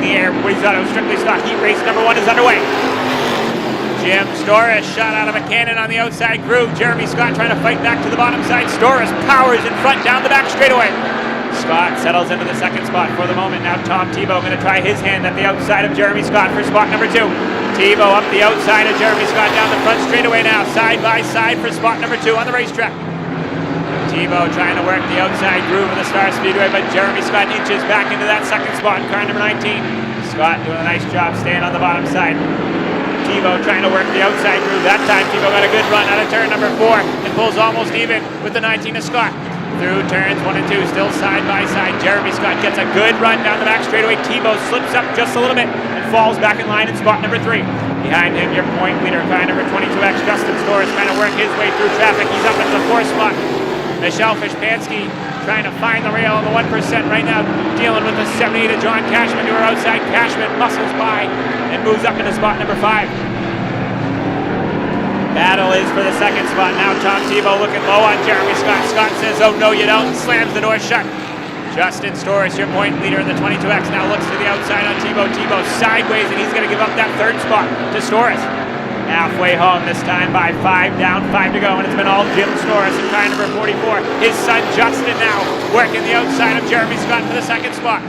the air. Woody's Auto Strictly Stock Heat Race number 1 is underway. Jim Storis shot out of a cannon on the outside groove. Jeremy Scott trying to fight back to the bottom side. Storis powers in front down the back straightaway. Scott settles into the second spot for the moment. Now Tom Tebow going to try his hand at the outside of Jeremy Scott for spot number 2. Tebow up the outside of Jeremy Scott down the front straightaway now. Side by side for spot number 2 on the racetrack. Tebow trying to work the outside groove of the Star Speedway, but Jeremy Scott inches back into that second spot in car number 19. Scott doing a nice job staying on the bottom side. Tebow trying to work the outside groove. That time Tebow got a good run out of turn number 4 and pulls almost even with the 19 of Scott. Through turns 1 and 2, still side by side. Jeremy Scott gets a good run down the back straightaway. Tebow slips up just a little bit and falls back in line in spot number 3. Behind him, your point leader, car number 22X, Justin Storis, trying to work his way through traffic. He's up into the 4th spot. Michelle Fishpansky trying to find the rail on the 1% right now, dealing with the 78 of John Cashman to her outside. Cashman muscles by and moves up into spot number 5. Battle is for the second spot. Now Tom Tebow looking low on Jeremy Scott. Scott says, oh no you don't, and slams the door shut. Justin Storis, your point leader in the 22X, now looks to the outside on Tebow. Tebow sideways, and he's going to give up that 3rd spot to Storis. Halfway home this time by 5 down, 5 to go, and it's been all Jim Storis in car number 44. His son Justin now working the outside of Jeremy Scott for the second spot.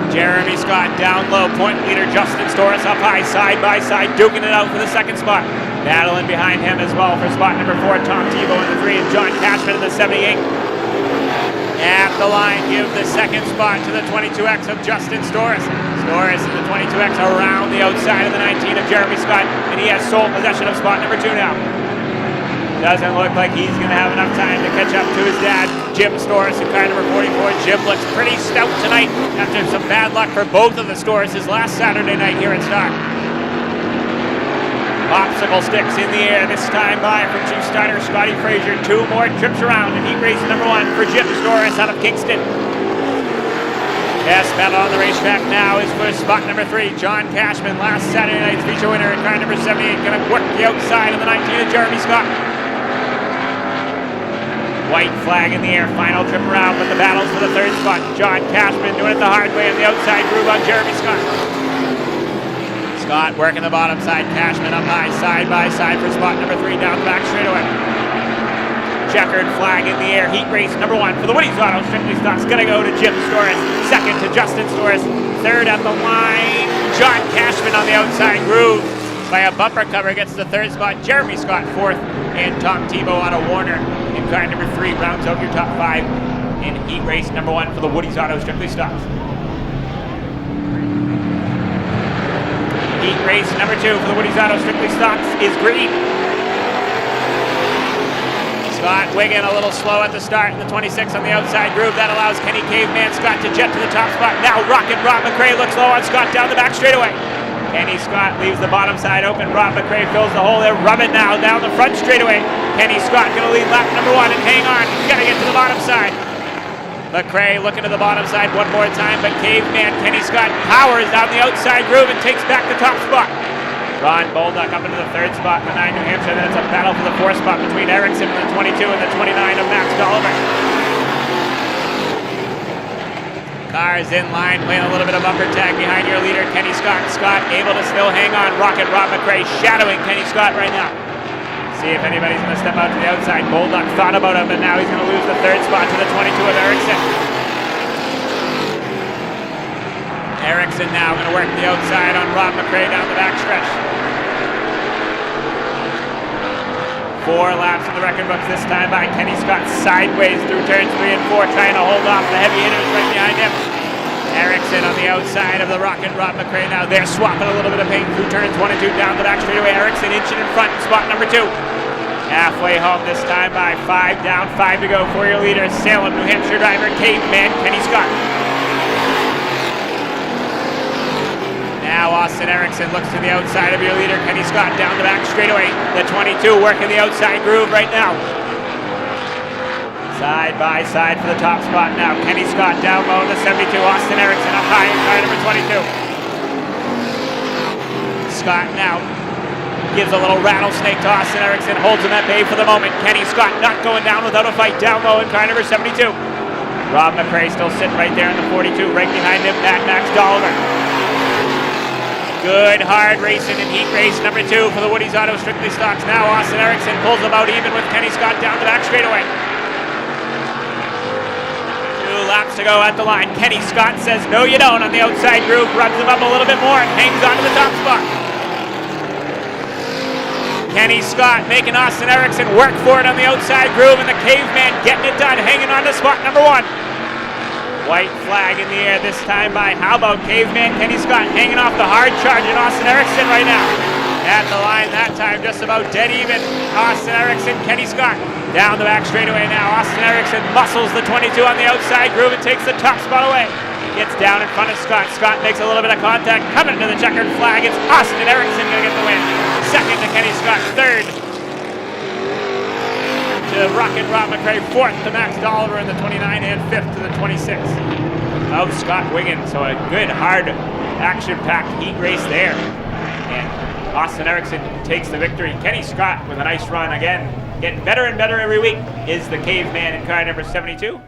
Jeremy Scott down low, point leader Justin Storis up high, side by side, duking it out for the second spot. Battling behind him as well for spot number 4, Tom Tebow in the 3, and John Cashman in the 78. At the line, give the second spot to the 22X of Justin Storis. Storis in the 22X around the outside of the 19 of Jeremy Scott, and he has sole possession of spot number 2 now. Doesn't look like he's going to have enough time to catch up to his dad, Jim Storis, in car number 44. Jim looks pretty stout tonight after some bad luck for both of the Storises last Saturday night here at Stock. Popsicle sticks in the air this time by from Chief Steiner, Scotty Frazier. 2 more trips around in heat race number 1 for Jim Storis out of Kingston. Yes, battle on the racetrack now is for spot number 3. John Cashman, last Saturday night's feature winner in car number 78, going to work the outside of the 19 of Jeremy Scott. White flag in the air, final trip around, but the battle's for the 3rd spot. John Cashman doing it the hard way on the outside groove on Jeremy Scott. Scott working the bottom side, Cashman up high, side by side for spot number 3 down the back straightaway. Checkered flag in the air, heat race number 1 for the Woody's Auto Strictly Stock's going to go to Jim Storis, 2nd to Justin Storis, 3rd at the line, John Cashman on the outside groove. By a bumper cover gets the 3rd spot, Jeremy Scott 4th, and Tom Tebow on a Warner in car number 3 rounds out your top 5 in heat race number 1 for the Woody's Auto Strictly Stocks. Heat race number 2 for the Woody's Auto Strictly Stocks is green. Scott Wiggin a little slow at the start in the 26 on the outside groove. That allows Kenny Caveman Scott to jet to the top spot. Now Rocket Rob McRae looks low on Scott down the back straightaway. Kenny Scott leaves the bottom side open. Rob McRae fills the hole there. Rub it now down the front straightaway. Kenny Scott going to lead lap number 1 and hang on. He's got to get to the bottom side. McRae looking to the bottom side one more time, but Caveman Kenny Scott powers down the outside groove and takes back the top spot. Ron Bolduck up into the 3rd spot in the 9 New Hampshire. Then it's a battle for the 4th spot between Erickson and the 22 and the 29 of Max Dolliver. Cars in line, playing a little bit of bumper tag behind your leader, Kenny Scott. Scott able to still hang on. Rocket Rob McRae shadowing Kenny Scott right now. See if anybody's going to step out to the outside. Bolduck thought about him, but now he's going to lose the 3rd spot to the 22 of Erickson. Erickson now going to work the outside on Rob McRae down the backstretch. 4 laps in the record books this time by Kenny Scott sideways through turns 3 and 4, trying to hold off the heavy hitters right behind him. Erickson on the outside of the Rocket Rob McRae now. They're swapping a little bit of paint through turns 1 and 2 down the back straightaway. Erickson inching in front in spot number 2. Halfway home this time by 5 down, 5 to go for your leader, Salem, New Hampshire driver, Caveman Kenny Scott. Now Austin Erickson looks to the outside of your leader, Kenny Scott, down the back straightaway. The 22 working the outside groove right now. Side by side for the top spot now. Kenny Scott down low in the 72. Austin Erickson up high in car number 22. Scott now gives a little rattlesnake to Austin Erickson, holds him at bay for the moment. Kenny Scott not going down without a fight down low in car number 72. Rob McRae still sitting right there in the 42, right behind him, Mad Max Dolliver. Good hard racing in heat race number 2 for the Woody's Auto Strictly Stocks. Now Austin Erickson pulls them out even with Kenny Scott down the back straightaway. 2 laps to go at the line. Kenny Scott says no you don't on the outside groove, rubs him up a little bit more and hangs on to the top spot. Kenny Scott making Austin Erickson work for it on the outside groove, and the Caveman getting it done, hanging on to spot number 1. White flag in the air this time by How About Caveman. Kenny Scott hanging off the hard charging Austin Erickson right now. At the line that time, just about dead even. Austin Erickson, Kenny Scott down the back straightaway now. Austin Erickson muscles the 22 on the outside groove and takes the top spot away. Gets down in front of Scott. Scott makes a little bit of contact. Coming to the checkered flag, it's Austin Erickson going to get the win. Second to Kenny Scott. Third to Rawk and Rob McRae. Fourth to Max Dolliver in the 29, and fifth to the 26 of Scott Wiggins. So a good, hard, action-packed heat race there. And Austin Erickson takes the victory. Kenny Scott with a nice run again. Getting better and better every week is the Caveman in car number 72.